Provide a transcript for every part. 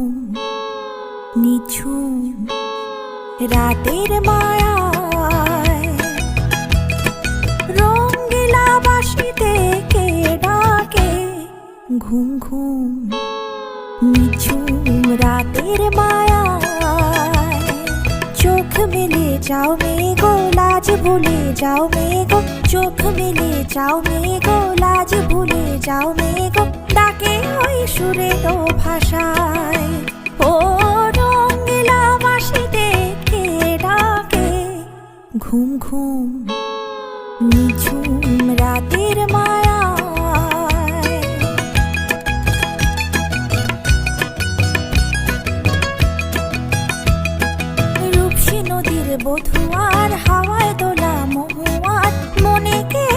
ঘুম নিঝুম রাতের মায়ায় রঙিলা বাঁশিতে কে ডাকে ঘুম ঘুম নিঝুম রাতের মায়ায় চোখ মেলে যাও মেঘো লাজ ভুলে যাও মেঘো চোখ মেলে যাও মেঘো লাজ ভুলে যাও মেঘো ডাকে ওই সুরের ভাষায় ও রঙিলা বাঁশিতে কে ডাকে ঘুম ঘুম নিঝুম রাতের মায়ায় রূপসী নদীর বধুয়ার হাওয়ায় দোলা মহুয়ার মনে কে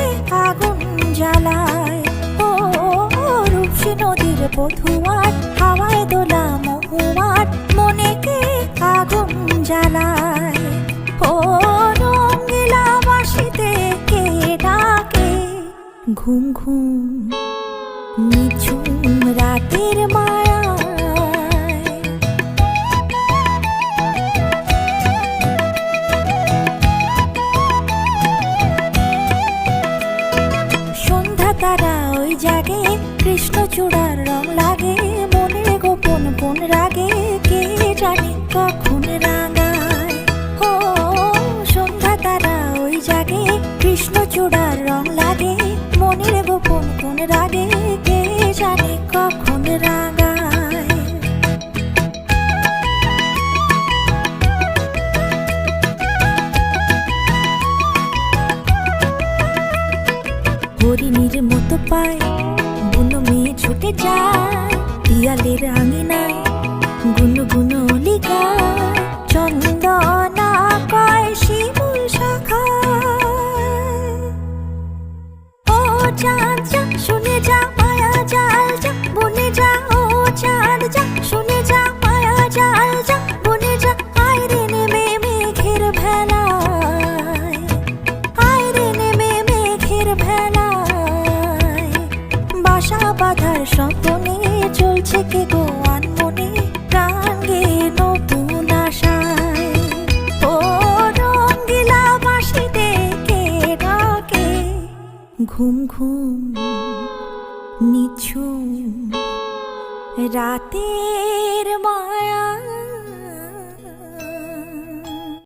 আগুন জ্বালায় ও রূপসী নদীর বধুয়ার হাওয়ায় দোলা মহুয়ার মনে কে আগুন জ্বালায় ও রঙিলা বাঁশিতে কে ডাকে ঘুম ঘুম নিঝুম রাতের মায়া তারা ওই জাগে কৃষ্ণচূড়ার রং লাগে মনে গোপন কোন রাগে কে জানে কখন রাঙায় ও সন্ধ্যা তারা ওই জাগে কৃষ্ণচূড়ার রং লাগে মনের গোপন কোন রাগে কে জানে কখন রাঙায় হরিণীর মতো পায় বুনো মেয়ে ছুটে যায় পিয়ালের আঙিনায় গুনো গুনো অলি গায় চন্দনা কয় শিমুল শাখায় ও চাঁদ যা শুনে যা মায়া জাল যা বনে যা ও চাঁদ যা শুনে যা মায়া জাল যা বনে যা আয় রে নেমে মেঘের ভেলায় আয় রে নেমে মেঘের ভেলায় বাসা বাঁধার স্বপ্নে চলছে কে গো আনমনে প্রাণ গে নতুন আশায় ও রঙিলা বাঁশিতে কে ডাকে ঘুম ঘুম নিঝুম রাতের মায়া।